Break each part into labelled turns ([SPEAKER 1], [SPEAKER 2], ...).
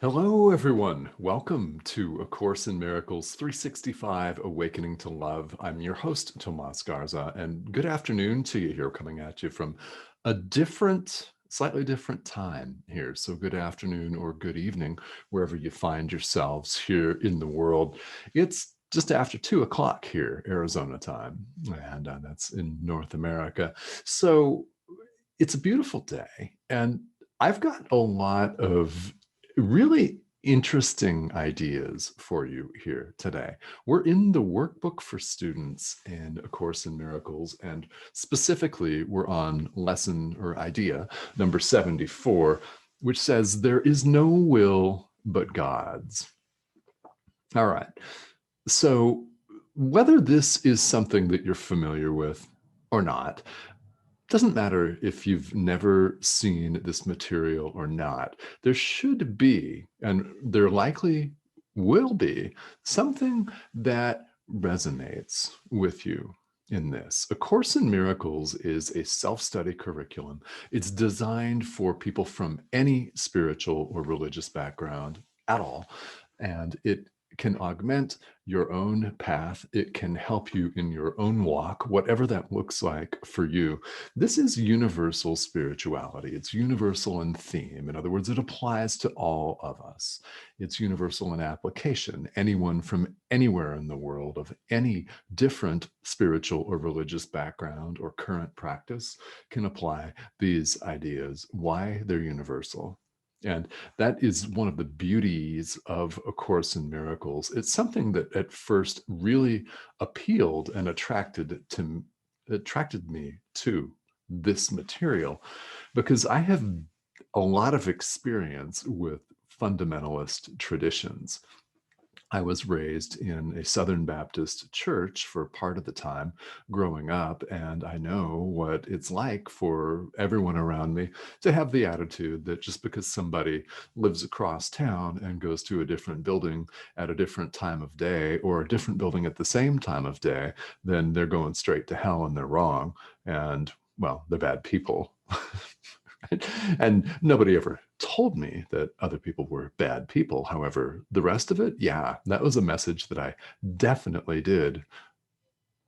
[SPEAKER 1] Hello, everyone. Welcome to A Course in Miracles 365 Awakening to Love. I'm your host, Tomas Garza, and good afternoon to you here, coming at you from a slightly different time here. So, good afternoon or good evening, wherever you find yourselves here in the world. It's just after 2 o'clock here, Arizona time, and that's in North America. So, it's a beautiful day, and I've got a lot of really interesting ideas for you here today. We're in the Workbook for Students in A Course in Miracles, and specifically, we're on lesson or idea number 74, which says, "There is no will but God's." All right. So, whether this is something that you're familiar with or not, doesn't matter if you've never seen this material or not. There should be, and there likely will be, something that resonates with you in this. A Course in Miracles is a self-study curriculum. It's designed for people from any spiritual or religious background at all, and it can augment your own path. It can help you in your own walk, whatever that looks like for you. This is universal spirituality. It's universal in theme. In other words, it applies to all of us. It's universal in application. Anyone from anywhere in the world of any different spiritual or religious background or current practice can apply these ideas. Why? They're universal. And that is one of the beauties of A Course in Miracles. It's something that at first really appealed and attracted me to this material, because I have a lot of experience with fundamentalist traditions. I was raised in a Southern Baptist church for part of the time growing up, and I know what it's like for everyone around me to have the attitude that just because somebody lives across town and goes to a different building at a different time of day, or a different building at the same time of day, then they're going straight to hell and they're wrong. And, well, they're bad people. And nobody ever told me that other people were bad people. However, the rest of it, yeah, that was a message that I definitely did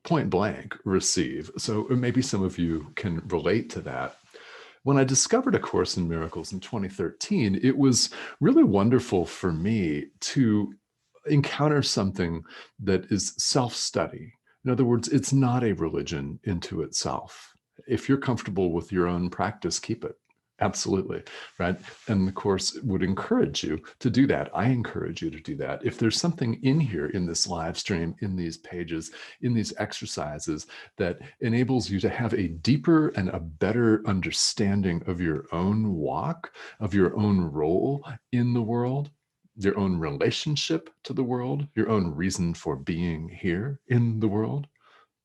[SPEAKER 1] point blank receive. So maybe some of you can relate to that. When I discovered A Course in Miracles in 2013, it was really wonderful for me to encounter something that is self-study. In other words, it's not a religion into itself. If you're comfortable with your own practice, keep it. Absolutely, right? And the Course would encourage you to do that. I encourage you to do that. If there's something in here, in this live stream, in these pages, in these exercises that enables you to have a deeper and a better understanding of your own walk, of your own role in the world, your own relationship to the world, your own reason for being here in the world,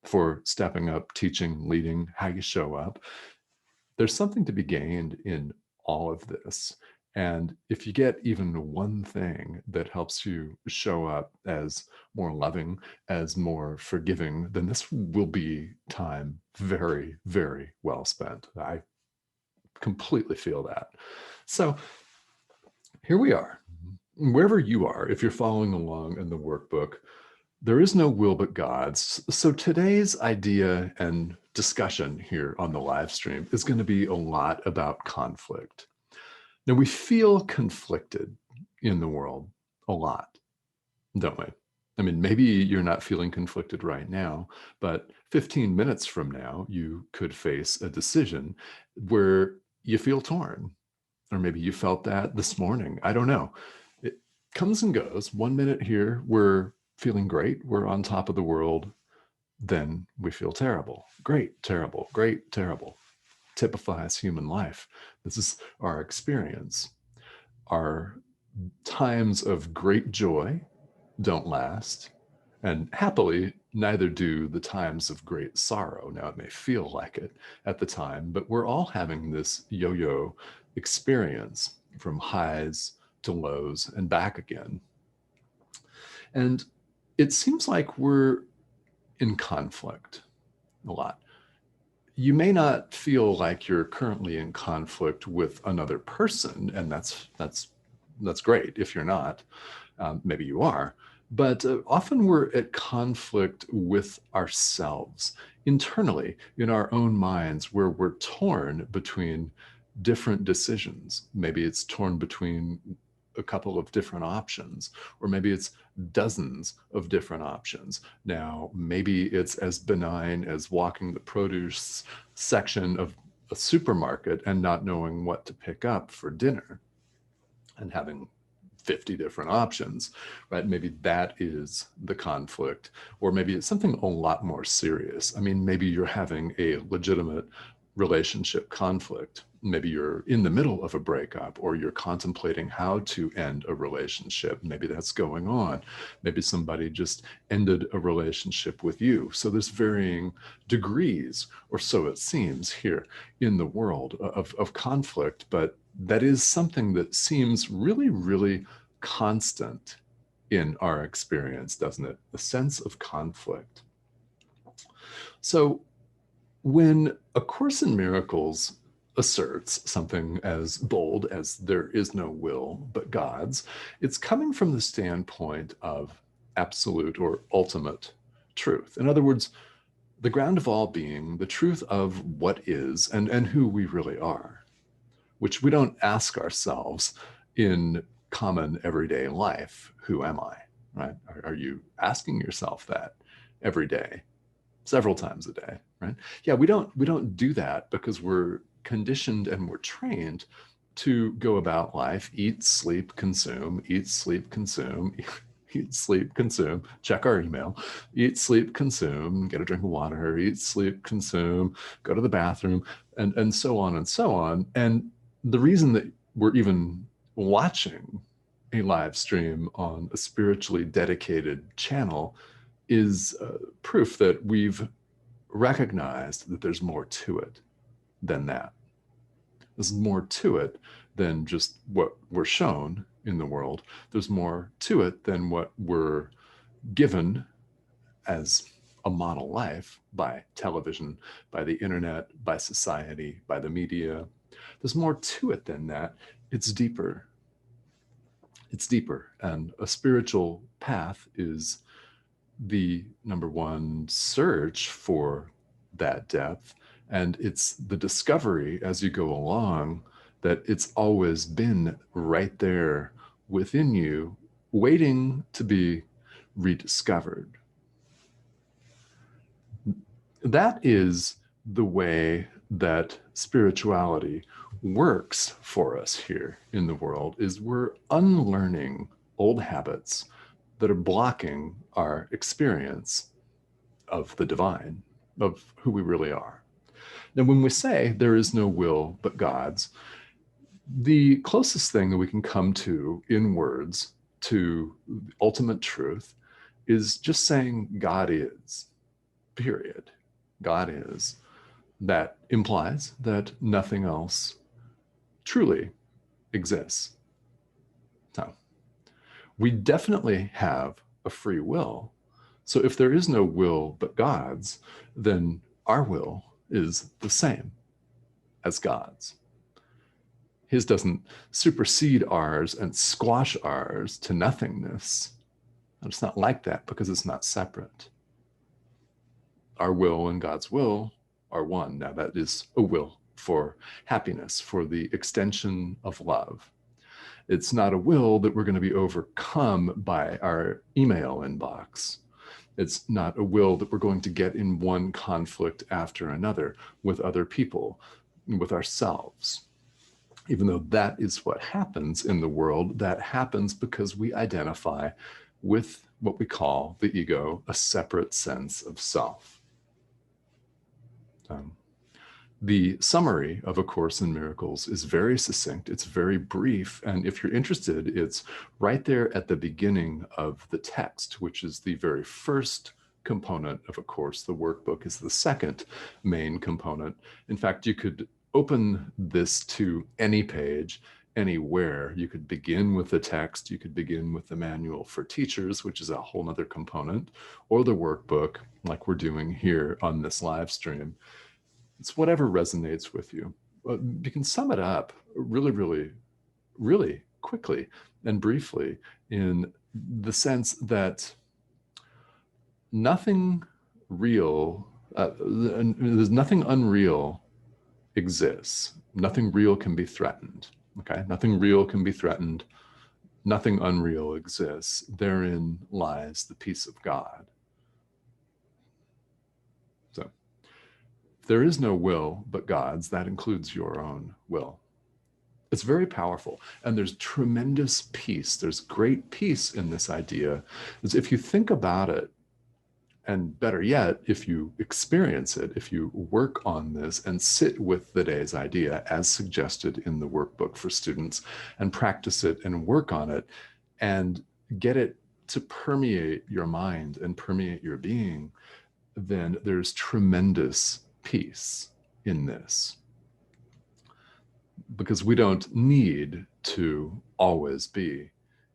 [SPEAKER 1] for stepping up, teaching, leading, how you show up, there's something to be gained in all of this. And if you get even one thing that helps you show up as more loving, as more forgiving, then this will be time very, very well spent. I completely feel that. So here we are. Wherever you are, if you're following along in the workbook, there is no will but God's. So today's idea and discussion here on the live stream is going to be a lot about conflict. Now, we feel conflicted in the world a lot, don't we? I mean, maybe you're not feeling conflicted right now, but 15 minutes from now, you could face a decision where you feel torn. Or maybe you felt that this morning. I don't know. It comes and goes. 1 minute here, we're feeling great. We're on top of the world. Then we feel terrible. Great, terrible, great, terrible. Typifies human life. This is our experience. Our times of great joy don't last. And happily, neither do the times of great sorrow. Now, it may feel like it at the time, but we're all having this yo-yo experience from highs to lows and back again. And it seems like we're in conflict a lot. You may not feel like you're currently in conflict with another person, and that's That's great. If you're not, maybe you are. But often we're at conflict with ourselves internally in our own minds, where we're torn between different decisions. Maybe it's torn between a couple of different options, or maybe it's dozens of different options. Now, maybe it's as benign as walking the produce section of a supermarket and not knowing what to pick up for dinner and having 50 different options, right? Maybe that is the conflict. Or maybe it's something a lot more serious. I mean, maybe you're having a legitimate relationship conflict. Maybe you're in the middle of a breakup, or you're contemplating how to end a relationship. Maybe that's going on. Maybe somebody just ended a relationship with you. So there's varying degrees, or so it seems, here in the world of conflict. But that is something that seems really, really constant in our experience, doesn't it? A sense of conflict. So when A Course in Miracles asserts something as bold as there is no will but God's, it's coming from the standpoint of absolute or ultimate truth. In other words, the ground of all being, the truth of what is and who we really are, which we don't ask ourselves in common everyday life. Who am I, right? Are you asking yourself that every day, several times a day, right? Yeah, we don't do that because we're conditioned and we're trained to go about life, eat, sleep, consume, eat, sleep, consume, eat, sleep, consume, check our email, eat, sleep, consume, get a drink of water, eat, sleep, consume, go to the bathroom, and so on and so on. And the reason that we're even watching a live stream on a spiritually dedicated channel is proof that we've recognized that there's more to it than that. There's more to it than just what we're shown in the world. There's more to it than what we're given as a model life by television, by the internet, by society, by the media. There's more to it than that. It's deeper. It's deeper. And a spiritual path is the number one search for that depth. And it's the discovery as you go along that it's always been right there within you, waiting to be rediscovered. That is the way that spirituality works for us here in the world, is we're unlearning old habits that are blocking our experience of the divine, of who we really are. Now, when we say there is no will but God's, the closest thing that we can come to in words to ultimate truth is just saying God is, period. God is. That implies that nothing else truly exists. So we definitely have a free will. So if there is no will but God's, then our will is the same as God's. His doesn't supersede ours and squash ours to nothingness. And it's not like that because it's not separate. Our will and God's will are one. Now, that is a will for happiness, for the extension of love. It's not a will that we're going to be overcome by our email inbox. It's not a will that we're going to get in one conflict after another with other people, with ourselves. Even though that is what happens in the world, that happens because we identify with what we call the ego, a separate sense of self. The summary of A Course in Miracles is very succinct. It's very brief. And if you're interested, it's right there at the beginning of the text, which is the very first component of A Course. The workbook is the second main component. In fact, you could open this to any page, anywhere. You could begin with the text. You could begin with the manual for teachers, which is a whole other component, or the workbook, like we're doing here on this live stream. It's whatever resonates with you. You can sum it up really, really, really quickly and briefly in the sense that nothing real, there's nothing unreal exists. Nothing real can be threatened. Okay, nothing real can be threatened. Nothing unreal exists. Therein lies the peace of God. So there is no will but God's. That includes your own will. It's very powerful. And there's tremendous peace. There's great peace in this idea. Because if you think about it, and better yet, if you experience it, if you work on this and sit with the day's idea as suggested in the workbook for students and practice it and work on it and get it to permeate your mind and permeate your being, then there's tremendous peace in this. Because we don't need to always be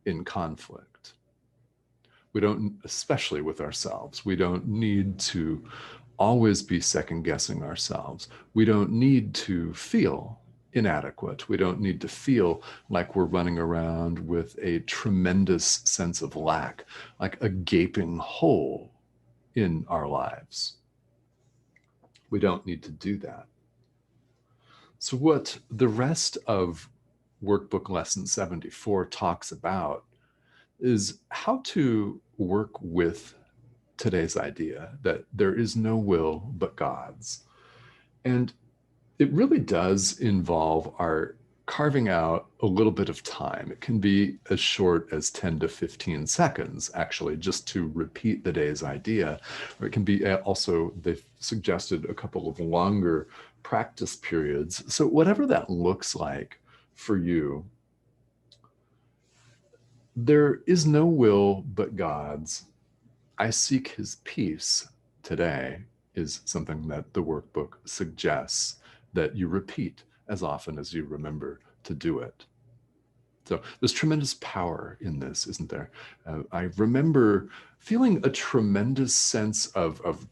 [SPEAKER 1] in conflict. We don't, especially with ourselves, we don't need to always be second guessing ourselves. We don't need to feel inadequate. We don't need to feel like we're running around with a tremendous sense of lack, like a gaping hole in our lives. We don't need to do that. So what the rest of Workbook Lesson 74 talks about is how to work with today's idea that there is no will but God's. And it really does involve our carving out a little bit of time. It can be as short as 10 to 15 seconds, actually, just to repeat the day's idea. Or it can be also, they've suggested a couple of longer practice periods. So whatever that looks like for you, there is no will but God's. I seek his peace today is something that the workbook suggests that you repeat as often as you remember to do it. So there's tremendous power in this, isn't there? I remember feeling a tremendous sense of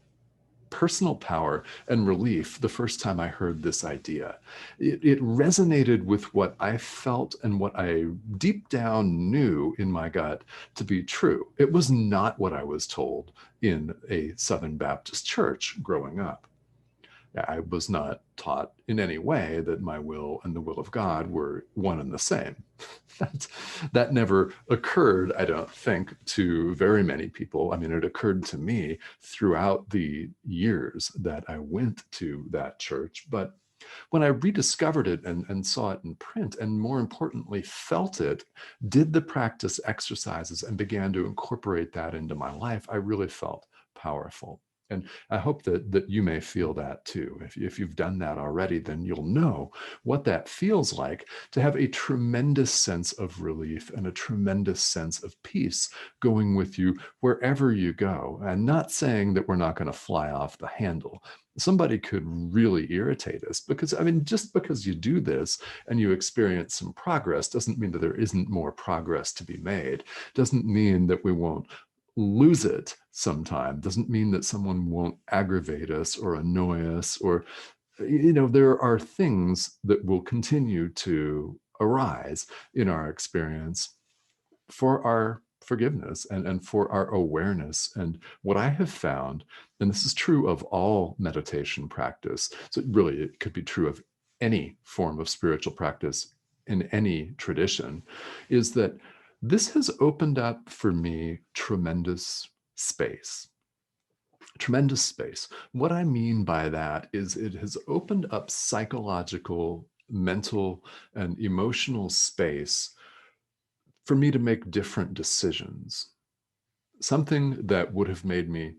[SPEAKER 1] personal power and relief the first time I heard this idea. It resonated with what I felt and what I deep down knew in my gut to be true. It was not what I was told in a Southern Baptist church growing up. I was not taught in any way that my will and the will of God were one and the same. That never occurred, I don't think, to very many people. I mean, it occurred to me throughout the years that I went to that church. But when I rediscovered it and saw it in print, and more importantly, felt it, did the practice exercises and began to incorporate that into my life, I really felt powerful. And I hope that you may feel that too. If you've done that already, then you'll know what that feels like to have a tremendous sense of relief and a tremendous sense of peace going with you wherever you go. And not saying that we're not going to fly off the handle. Somebody could really irritate us because, I mean, just because you do this and you experience some progress doesn't mean that there isn't more progress to be made. Doesn't mean that we won't lose it sometime. Doesn't mean that someone won't aggravate us or annoy us, or, there are things that will continue to arise in our experience for our forgiveness and for our awareness. And what I have found, and this is true of all meditation practice, so really it could be true of any form of spiritual practice in any tradition, is that this has opened up for me tremendous space. Tremendous space. What I mean by that is it has opened up psychological, mental, and emotional space for me to make different decisions. Something that would have made me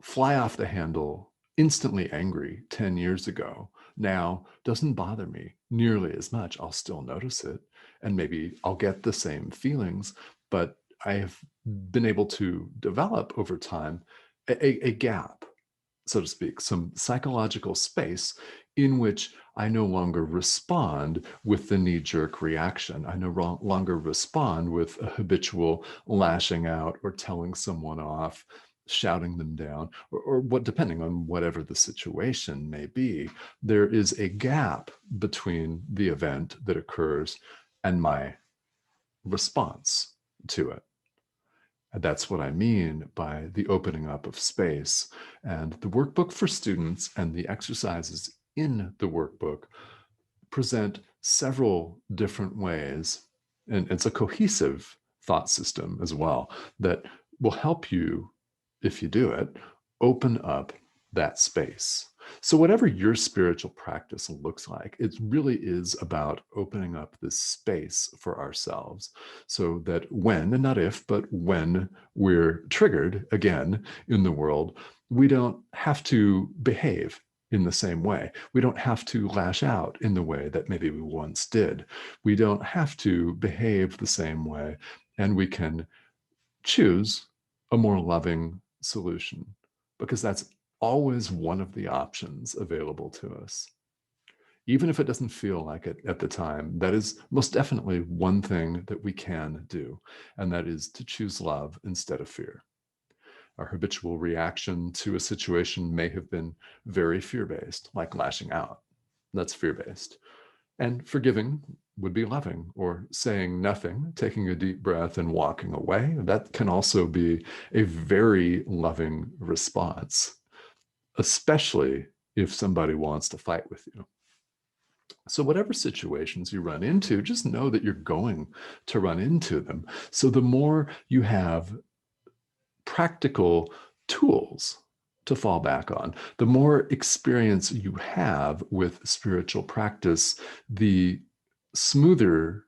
[SPEAKER 1] fly off the handle, instantly angry 10 years ago, now doesn't bother me nearly as much. I'll still notice it, and maybe I'll get the same feelings, but I have been able to develop over time a gap, so to speak, some psychological space in which I no longer respond with the knee-jerk reaction. I no longer respond with a habitual lashing out or telling someone off, shouting them down, or what, depending on whatever the situation may be. There is a gap between the event that occurs and my response to it. And that's what I mean by the opening up of space. And the workbook for students and the exercises in the workbook present several different ways. And it's a cohesive thought system as well that will help you, if you do it, open up that space. So, whatever your spiritual practice looks like, it really is about opening up this space for ourselves so that when, and not if, but when we're triggered again in the world, we don't have to behave in the same way. We don't have to lash out in the way that maybe we once did. We don't have to behave the same way, and we can choose a more loving solution because that's always one of the options available to us. Even if it doesn't feel like it at the time, that is most definitely one thing that we can do, and that is to choose love instead of fear. Our habitual reaction to a situation may have been very fear-based, like lashing out. That's fear-based. And forgiving would be loving, or saying nothing, taking a deep breath and walking away. That can also be a very loving response, especially if somebody wants to fight with you. So, whatever situations you run into, just know that you're going to run into them. So, the more you have practical tools to fall back on, the more experience you have with spiritual practice, the smoother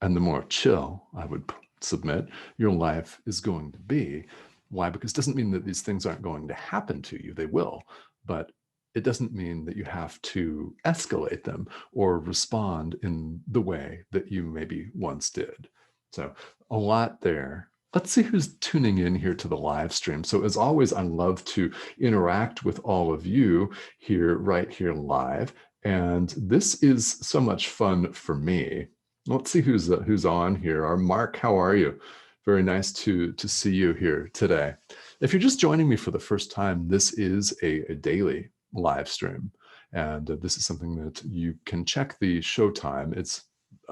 [SPEAKER 1] and the more chill, I would submit, your life is going to be. Why? Because it doesn't mean that these things aren't going to happen to you. They will, but it doesn't mean that you have to escalate them or respond in the way that you maybe once did. So a lot there. Let's see who's tuning in here to the live stream. So as always, I love to interact with all of you here, right here live. And this is so much fun for me. Let's see who's on here. Our Mark, how are you? Very nice to see you here today. If you're just joining me for the first time, this is a daily live stream. And this is something that you can check the show time. It's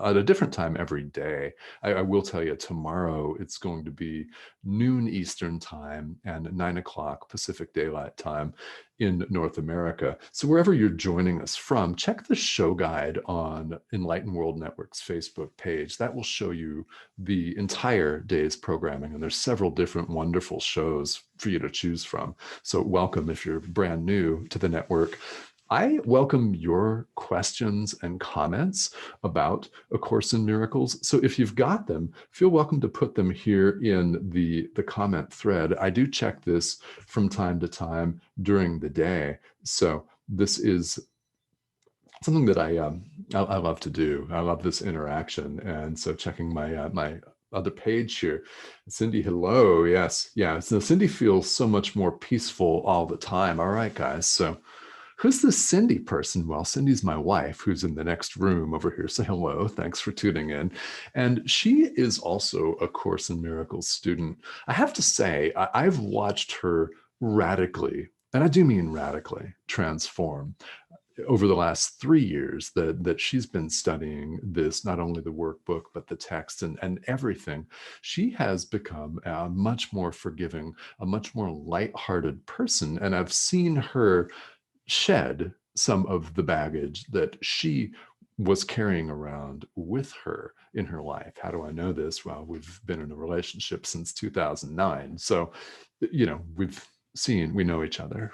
[SPEAKER 1] at a different time every day. I will tell you, tomorrow it's going to be noon Eastern time and 9 o'clock Pacific Daylight Time in North America. So wherever you're joining us from, check the show guide on Enlightened World Network's Facebook page. That will show you the entire day's programming, and there's several different wonderful shows for you to choose from. So welcome if you're brand new to the network. I welcome your questions and comments about A Course in Miracles. So if you've got them, feel welcome to put them here in the comment thread. I do check this from time to time during the day. So this is something that I love to do. I love this interaction. And so checking my my other page here. Cindy, hello. Yes. Yeah. So Cindy feels so much more peaceful all the time. All right, guys. So who's this Cindy person? Well, Cindy's my wife, who's in the next room over here. Say hello. Thanks for tuning in. And she is also a Course in Miracles student. I have to say, I've watched her radically, and I do mean radically, transform over the last 3 years that she's been studying this, not only the workbook, but the text and everything. She has become a much more forgiving, a much more lighthearted person. And I've seen her shed some of the baggage that she was carrying around with her in her life. How do I know this? Well, we've been in a relationship since 2009. So, we know each other.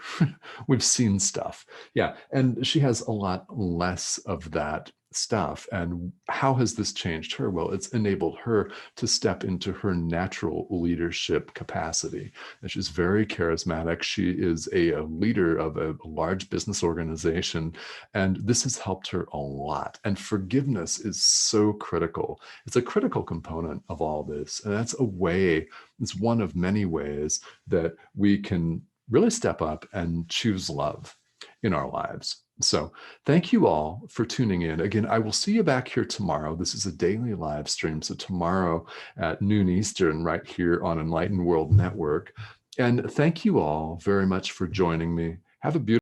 [SPEAKER 1] We've seen stuff. Yeah. And she has a lot less of that stuff. And how has this changed her? Well, it's enabled her to step into her natural leadership capacity. And she's very charismatic. She is a leader of a large business organization. And this has helped her a lot. And forgiveness is so critical. It's a critical component of all this. And that's it's one of many ways that we can really step up and choose love in our lives. So thank you all for tuning in. Again, I will see you back here tomorrow. This is a daily live stream. So tomorrow at noon Eastern, right here on Enlightened World Network. And thank you all very much for joining me. Have a beautiful